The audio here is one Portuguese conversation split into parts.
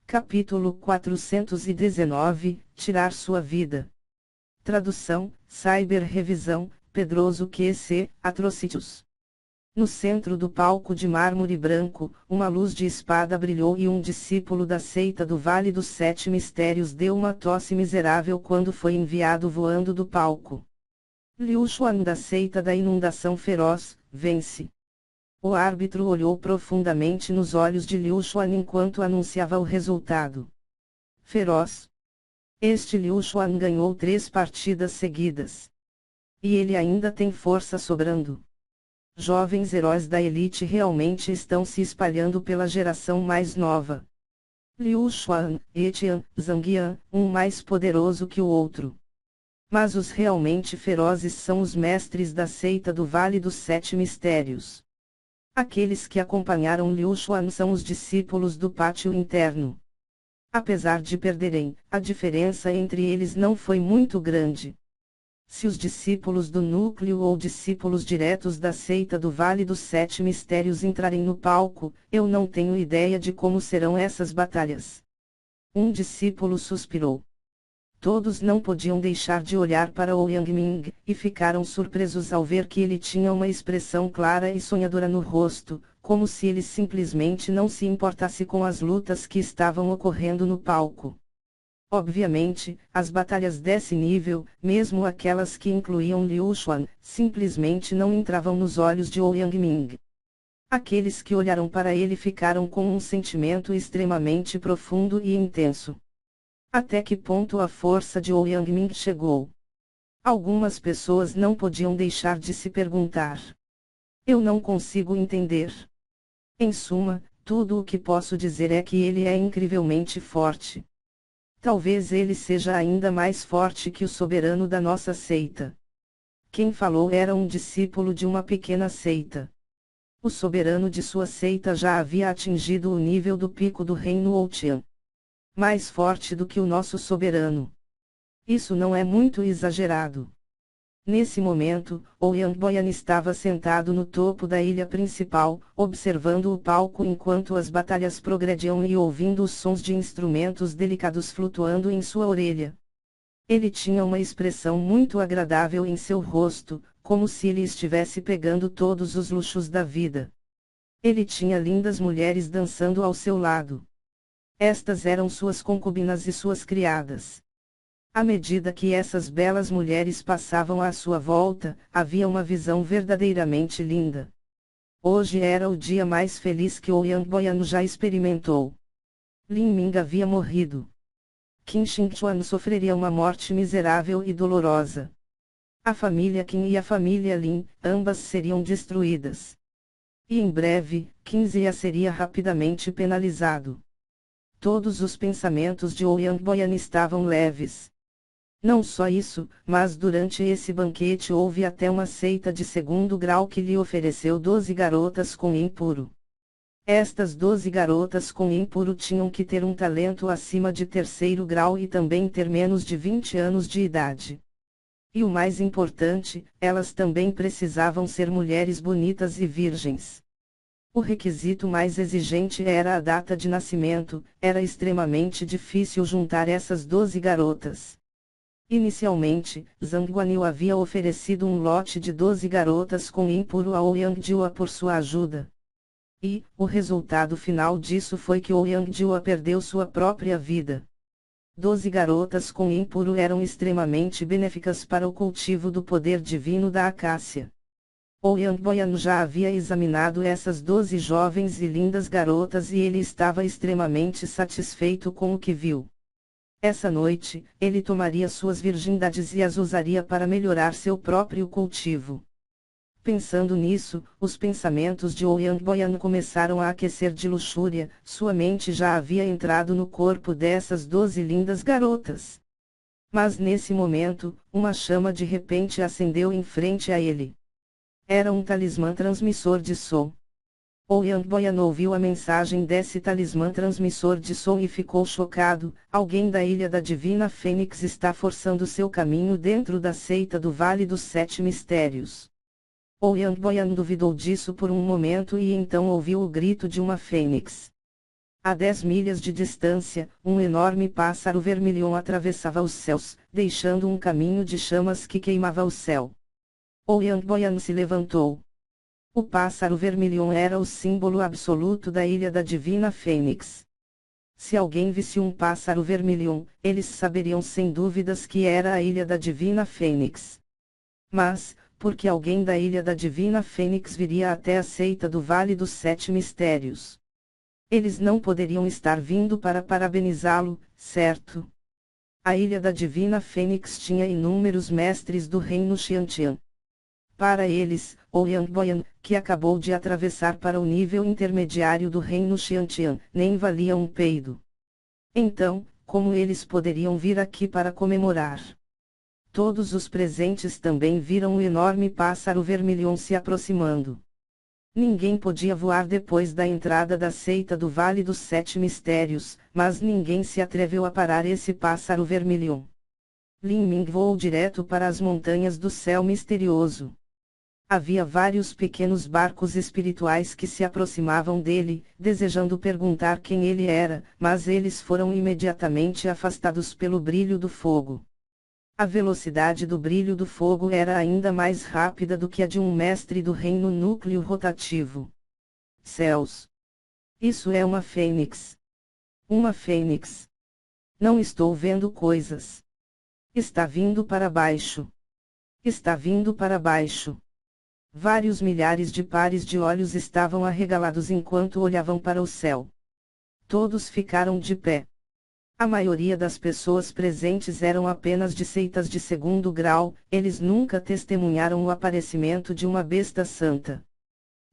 Capítulo 419, Tirar sua vida. Tradução, Cyber-revisão, Pedroso QC, Atrocitus. No centro do palco de mármore branco, uma luz de espada brilhou e um discípulo da seita do Vale dos Sete Mistérios deu uma tosse miserável quando foi enviado voando do palco. Liu Xuan da seita da inundação feroz, vence. O árbitro olhou profundamente nos olhos de Liu Xuan enquanto anunciava o resultado. Feroz. Este Liu Xuan ganhou 3 partidas seguidas. E ele ainda tem força sobrando. Jovens heróis da elite realmente estão se espalhando pela geração mais nova. Liu Xuan, Etian, Zhang Yan, um mais poderoso que o outro. Mas os realmente ferozes são os mestres da seita do Vale dos Sete Mistérios. Aqueles que acompanharam Liu Xuan são os discípulos do pátio interno. Apesar de perderem, a diferença entre eles não foi muito grande. Se os discípulos do núcleo ou discípulos diretos da seita do Vale dos Sete Mistérios entrarem no palco, eu não tenho ideia de como serão essas batalhas. Um discípulo suspirou. Todos não podiam deixar de olhar para Ouyang Ming, e ficaram surpresos ao ver que ele tinha uma expressão clara e sonhadora no rosto, como se ele simplesmente não se importasse com as lutas que estavam ocorrendo no palco. Obviamente, as batalhas desse nível, mesmo aquelas que incluíam Liu Xuan, simplesmente não entravam nos olhos de Ouyang Ming. Aqueles que olharam para ele ficaram com um sentimento extremamente profundo e intenso. Até que ponto a força de Ouyang Ming chegou? Algumas pessoas não podiam deixar de se perguntar. Eu não consigo entender. Em suma, tudo o que posso dizer é que ele é incrivelmente forte. Talvez ele seja ainda mais forte que o soberano da nossa seita. Quem falou era um discípulo de uma pequena seita. O soberano de sua seita já havia atingido o nível do pico do reino Ouqian. Mais forte do que o nosso soberano. Isso não é muito exagerado. Nesse momento, Ouyang Boyan estava sentado no topo da ilha principal, observando o palco enquanto as batalhas progrediam e ouvindo os sons de instrumentos delicados flutuando em sua orelha. Ele tinha uma expressão muito agradável em seu rosto, como se ele estivesse pegando todos os luxos da vida. Ele tinha lindas mulheres dançando ao seu lado. Estas eram suas concubinas e suas criadas. À medida que essas belas mulheres passavam à sua volta, havia uma visão verdadeiramente linda. Hoje era o dia mais feliz que Ouyang Boyan já experimentou. Lin Ming havia morrido. Qin Xingchuan sofreria uma morte miserável e dolorosa. A família Qin e a família Lin, ambas seriam destruídas. E em breve, Qin Zia seria rapidamente penalizado. Todos os pensamentos de Ouyang Boyan estavam leves. Não só isso, mas durante esse banquete houve até uma seita de segundo grau que lhe ofereceu 12 garotas com impuro. Estas 12 garotas com impuro tinham que ter um talento acima de terceiro grau e também ter menos de 20 anos de idade. E o mais importante, elas também precisavam ser mulheres bonitas e virgens. O requisito mais exigente era a data de nascimento, era extremamente difícil juntar essas 12 garotas. Inicialmente, Zhang Guanyu havia oferecido um lote de 12 garotas com impuro a Ouyang Jiwa por sua ajuda. E, o resultado final disso foi que Ouyang Jiwa perdeu sua própria vida. 12 garotas com impuro eram extremamente benéficas para o cultivo do poder divino da acácia. Ouyang Boyan já havia examinado essas 12 jovens e lindas garotas e ele estava extremamente satisfeito com o que viu. Essa noite, ele tomaria suas virgindades e as usaria para melhorar seu próprio cultivo. Pensando nisso, os pensamentos de Ouyang Boyan começaram a aquecer de luxúria, sua mente já havia entrado no corpo dessas 12 lindas garotas. Mas nesse momento, uma chama de repente acendeu em frente a ele. Era um talismã transmissor de som. Ouyang Boyan ouviu a mensagem desse talismã transmissor de som e ficou chocado. Alguém da Ilha da Divina Fênix está forçando seu caminho dentro da seita do Vale dos Sete Mistérios. Ouyang Boyan duvidou disso por um momento e então ouviu o grito de uma fênix. A 10 milhas de distância, um enorme pássaro vermelhão atravessava os céus, deixando um caminho de chamas que queimava o céu. Ouyang Boyan se levantou. O pássaro vermelhão era o símbolo absoluto da ilha da Divina Fênix. Se alguém visse um pássaro vermelhão, eles saberiam sem dúvidas que era a ilha da Divina Fênix. Mas, por que alguém da ilha da Divina Fênix viria até a seita do Vale dos Sete Mistérios? Eles não poderiam estar vindo para parabenizá-lo, certo? A ilha da Divina Fênix tinha inúmeros mestres do reino Xiantian. Para eles, Ouyang Boyan, que acabou de atravessar para o nível intermediário do reino Xiantian, nem valia um peido. Então, como eles poderiam vir aqui para comemorar? Todos os presentes também viram o enorme pássaro vermelhão se aproximando. Ninguém podia voar depois da entrada da seita do Vale dos Sete Mistérios, mas ninguém se atreveu a parar esse pássaro vermelhão. Lin Ming voou direto para as montanhas do céu misterioso. Havia vários pequenos barcos espirituais que se aproximavam dele, desejando perguntar quem ele era, mas eles foram imediatamente afastados pelo brilho do fogo. A velocidade do brilho do fogo era ainda mais rápida do que a de um mestre do reino núcleo rotativo. Céus! Isso é uma fênix. Uma fênix. Não estou vendo coisas. Está vindo para baixo. Está vindo para baixo. Vários milhares de pares de olhos estavam arregalados enquanto olhavam para o céu. Todos ficaram de pé. A maioria das pessoas presentes eram apenas de seitas de segundo grau, eles nunca testemunharam o aparecimento de uma besta santa.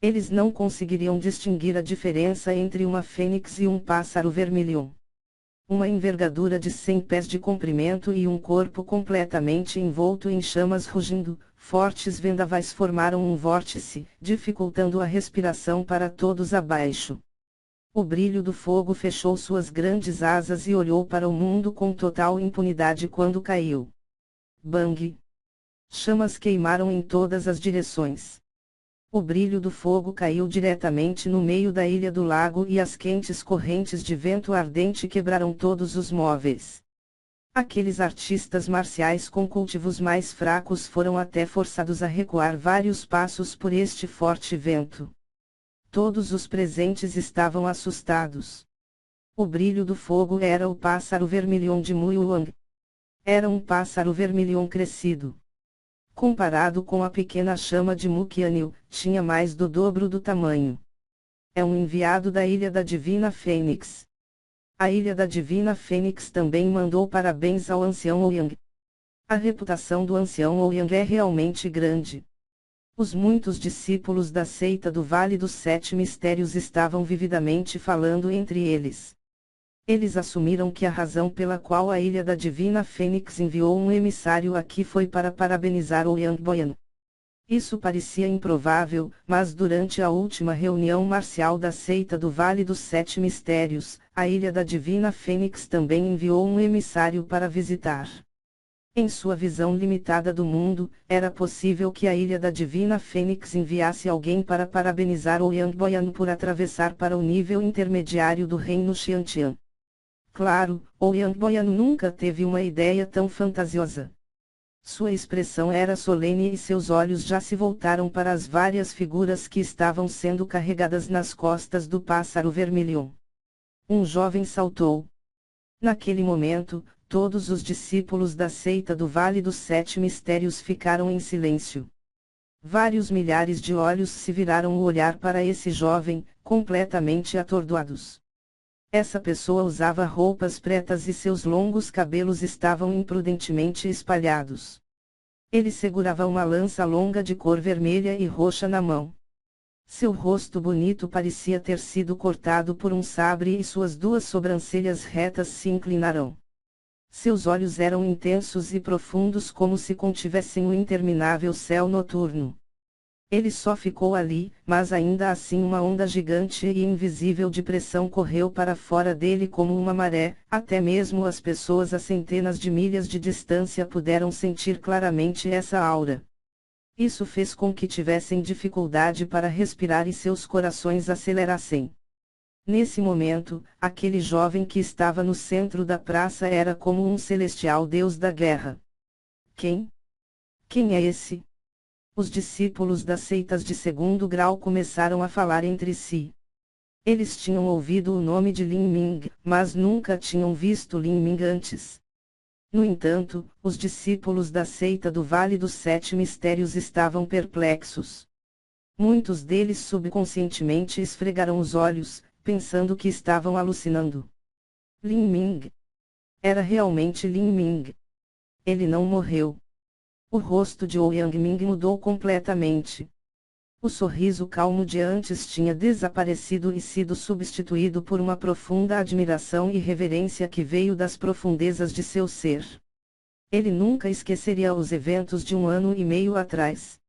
Eles não conseguiriam distinguir a diferença entre uma fênix e um pássaro vermelhão. Uma envergadura de 100 pés de comprimento e um corpo completamente envolto em chamas rugindo, fortes vendavais formaram um vórtice, dificultando a respiração para todos abaixo. O brilho do fogo fechou suas grandes asas e olhou para o mundo com total impunidade quando caiu. Bang! Chamas queimaram em todas as direções. O brilho do fogo caiu diretamente no meio da ilha do lago e as quentes correntes de vento ardente quebraram todos os móveis. Aqueles artistas marciais com cultivos mais fracos foram até forçados a recuar vários passos por este forte vento. Todos os presentes estavam assustados. O brilho do fogo era o pássaro vermelhão de Muyuang. Era um pássaro vermelhão crescido. Comparado com a pequena chama de Muqianil, tinha mais do dobro do tamanho. É um enviado da Ilha da Divina Fênix. A Ilha da Divina Fênix também mandou parabéns ao ancião Ouyang. A reputação do ancião Ouyang é realmente grande. Os muitos discípulos da seita do Vale dos Sete Mistérios estavam vividamente falando entre eles. Eles assumiram que a razão pela qual a Ilha da Divina Fênix enviou um emissário aqui foi para parabenizar Ouyang Boyan. Isso parecia improvável, mas durante a última reunião marcial da seita do Vale dos Sete Mistérios, a Ilha da Divina Fênix também enviou um emissário para visitar. Em sua visão limitada do mundo, era possível que a Ilha da Divina Fênix enviasse alguém para parabenizar Ouyang Boyan por atravessar para o nível intermediário do reino Xiantian. Claro, Ouyang Boyan nunca teve uma ideia tão fantasiosa. Sua expressão era solene e seus olhos já se voltaram para as várias figuras que estavam sendo carregadas nas costas do pássaro vermelhão. Um jovem saltou. Naquele momento, todos os discípulos da seita do Vale dos Sete Mistérios ficaram em silêncio. Vários milhares de olhos se viraram o olhar para esse jovem, completamente atordoados. Essa pessoa usava roupas pretas e seus longos cabelos estavam imprudentemente espalhados. Ele segurava uma lança longa de cor vermelha e roxa na mão. Seu rosto bonito parecia ter sido cortado por um sabre e suas duas sobrancelhas retas se inclinaram. Seus olhos eram intensos e profundos como se contivessem o interminável céu noturno. Ele só ficou ali, mas ainda assim uma onda gigante e invisível de pressão correu para fora dele como uma maré, até mesmo as pessoas a centenas de milhas de distância puderam sentir claramente essa aura. Isso fez com que tivessem dificuldade para respirar e seus corações acelerassem. Nesse momento, aquele jovem que estava no centro da praça era como um celestial deus da guerra. Quem? Quem é esse? Os discípulos das seitas de segundo grau começaram a falar entre si. Eles tinham ouvido o nome de Lin Ming, mas nunca tinham visto Lin Ming antes. No entanto, os discípulos da seita do Vale dos Sete Mistérios estavam perplexos. Muitos deles subconscientemente esfregaram os olhos, pensando que estavam alucinando. Lin Ming. Era realmente Lin Ming. Ele não morreu. O rosto de Ouyang Ming mudou completamente. O sorriso calmo de antes tinha desaparecido e sido substituído por uma profunda admiração e reverência que veio das profundezas de seu ser. Ele nunca esqueceria os eventos de 1 ano e meio atrás.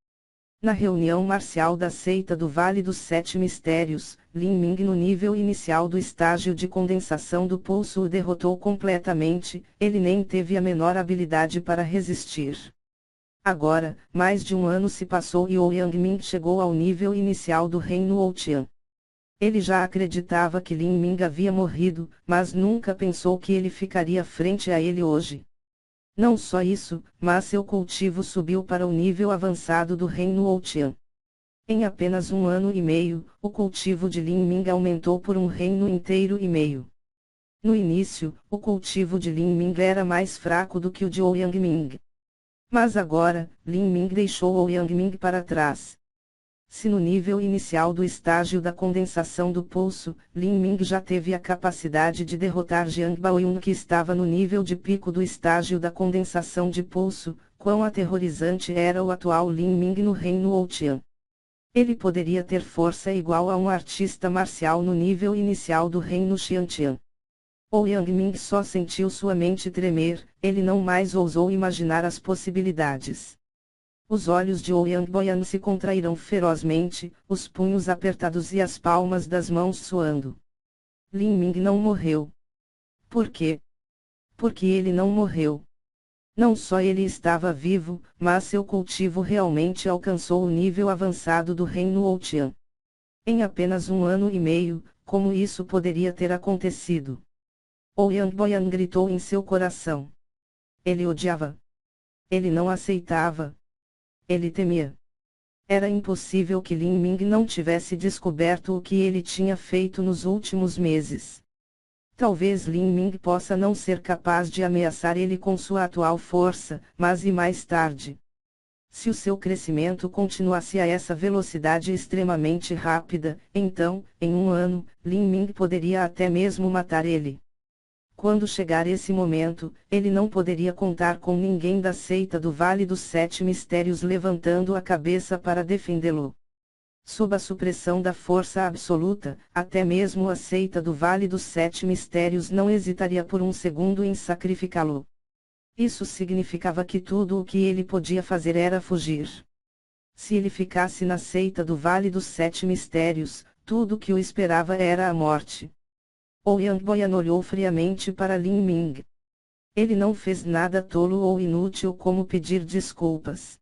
Na reunião marcial da seita do Vale dos Sete Mistérios, Lin Ming no nível inicial do estágio de condensação do pulso o derrotou completamente, ele nem teve a menor habilidade para resistir. Agora, mais de 1 ano se passou e Ouyang Ming chegou ao nível inicial do reino Ouqian. Ele já acreditava que Lin Ming havia morrido, mas nunca pensou que ele ficaria frente a ele hoje. Não só isso, mas seu cultivo subiu para o nível avançado do reino Ouqian. Em apenas 1 ano e meio, o cultivo de Lin Ming aumentou por um reino inteiro e meio. No início, o cultivo de Lin Ming era mais fraco do que o de Ouyang Ming. Mas agora, Lin Ming deixou Ouyang Ming para trás. Se no nível inicial do estágio da condensação do pulso, Lin Ming já teve a capacidade de derrotar Jiang Baoyun que estava no nível de pico do estágio da condensação de pulso, quão aterrorizante era o atual Lin Ming no reino Ouqian. Ele poderia ter força igual a um artista marcial no nível inicial do reino Xiantian. Ouyang Ming só sentiu sua mente tremer, ele não mais ousou imaginar as possibilidades. Os olhos de Ouyang Boyan se contraíram ferozmente, os punhos apertados e as palmas das mãos suando. Lin Ming não morreu. Por quê? Porque ele não morreu. Não só ele estava vivo, mas seu cultivo realmente alcançou o nível avançado do reino Ouqian. Em apenas 1 ano e meio, como isso poderia ter acontecido? Ouyang Boyan gritou em seu coração. Ele odiava. Ele não aceitava. Ele temia. Era impossível que Lin Ming não tivesse descoberto o que ele tinha feito nos últimos meses. Talvez Lin Ming possa não ser capaz de ameaçar ele com sua atual força, mas e mais tarde? Se o seu crescimento continuasse a essa velocidade extremamente rápida, então, em 1 ano, Lin Ming poderia até mesmo matar ele. Quando chegar esse momento, ele não poderia contar com ninguém da seita do Vale dos Sete Mistérios levantando a cabeça para defendê-lo. Sob a supressão da força absoluta, até mesmo a seita do Vale dos Sete Mistérios não hesitaria por um segundo em sacrificá-lo. Isso significava que tudo o que ele podia fazer era fugir. Se ele ficasse na seita do Vale dos Sete Mistérios, tudo o que o esperava era a morte. Ouyang Boyan olhou friamente para Lin Ming. Ele não fez nada tolo ou inútil como pedir desculpas.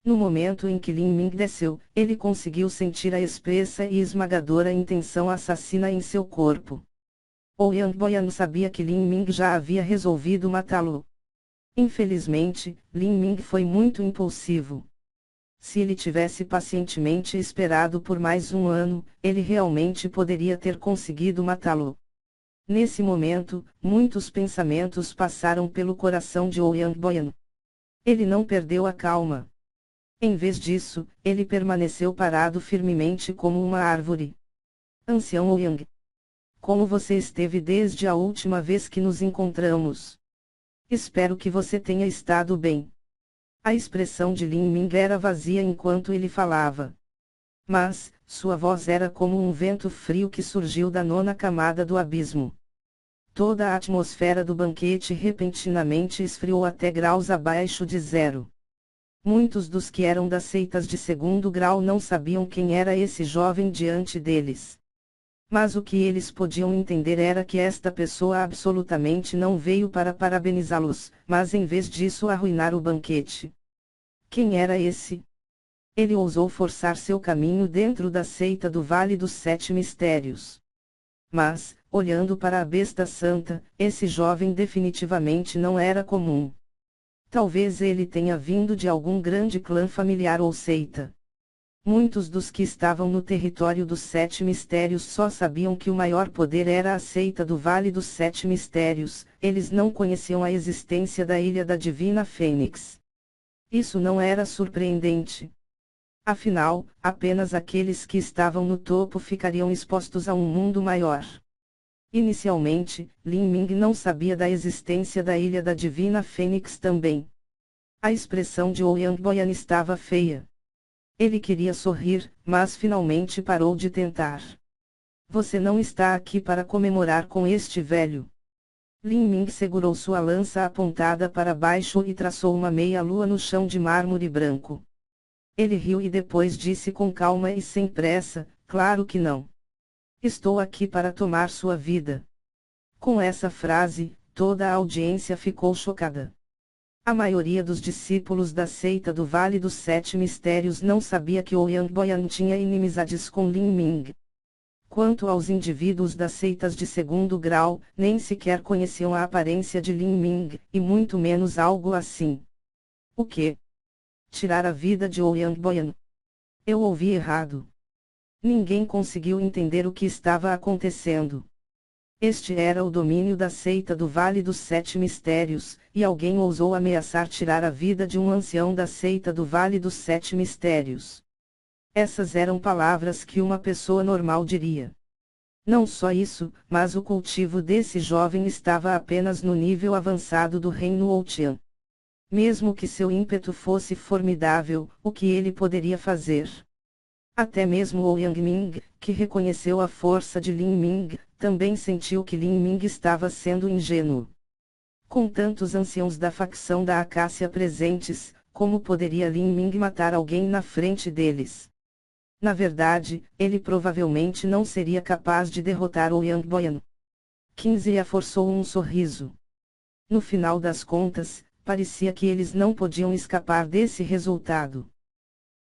No momento em que Lin Ming desceu, ele conseguiu sentir a espessa e esmagadora intenção assassina em seu corpo. Ouyang Boyan sabia que Lin Ming já havia resolvido matá-lo. Infelizmente, Lin Ming foi muito impulsivo. Se ele tivesse pacientemente esperado por mais 1 ano, ele realmente poderia ter conseguido matá-lo. Nesse momento, muitos pensamentos passaram pelo coração de Ouyang Boyan. Ele não perdeu a calma. Em vez disso, ele permaneceu parado firmemente como uma árvore. Ancião Ouyang. Como você esteve desde a última vez que nos encontramos? Espero que você tenha estado bem. A expressão de Lin Ming era vazia enquanto ele falava. Mas, sua voz era como um vento frio que surgiu da 9ª camada do abismo. Toda a atmosfera do banquete repentinamente esfriou até graus abaixo de zero. Muitos dos que eram das seitas de segundo grau não sabiam quem era esse jovem diante deles. Mas o que eles podiam entender era que esta pessoa absolutamente não veio para parabenizá-los, mas em vez disso arruinar o banquete. Quem era esse? Ele ousou forçar seu caminho dentro da seita do Vale dos Sete Mistérios. Mas, olhando para a besta santa, esse jovem definitivamente não era comum. Talvez ele tenha vindo de algum grande clã familiar ou seita. Muitos dos que estavam no território dos Sete Mistérios só sabiam que o maior poder era a seita do Vale dos Sete Mistérios, eles não conheciam a existência da Ilha da Divina Fênix. Isso não era surpreendente. Afinal, apenas aqueles que estavam no topo ficariam expostos a um mundo maior. Inicialmente, Lin Ming não sabia da existência da Ilha da Divina Fênix também. A expressão de Ouyang Boyan estava feia. Ele queria sorrir, mas finalmente parou de tentar. Você não está aqui para comemorar com este velho. Lin Ming segurou sua lança apontada para baixo e traçou uma meia-lua no chão de mármore branco. Ele riu e depois disse com calma e sem pressa, claro que não. Estou aqui para tomar sua vida. Com essa frase, toda a audiência ficou chocada. A maioria dos discípulos da seita do Vale dos Sete Mistérios não sabia que Ouyang Boyan tinha inimizades com Lin Ming. Quanto aos indivíduos das seitas de segundo grau, nem sequer conheciam a aparência de Lin Ming, e muito menos algo assim. O quê? Tirar a vida de Ouyang Boyan? Eu ouvi errado. Ninguém conseguiu entender o que estava acontecendo. Este era o domínio da seita do Vale dos Sete Mistérios, e alguém ousou ameaçar tirar a vida de um ancião da seita do Vale dos Sete Mistérios. Essas eram palavras que uma pessoa normal diria. Não só isso, mas o cultivo desse jovem estava apenas no nível avançado do reino Ouqian. Mesmo que seu ímpeto fosse formidável, o que ele poderia fazer? Até mesmo Ouyang Ming, que reconheceu a força de Lin Ming, também sentiu que Lin Ming estava sendo ingênuo. Com tantos anciãos da facção da Acácia presentes, como poderia Lin Ming matar alguém na frente deles? Na verdade, ele provavelmente não seria capaz de derrotar Ouyang Boyan. 15 forçou um sorriso. No final das contas, parecia que eles não podiam escapar desse resultado.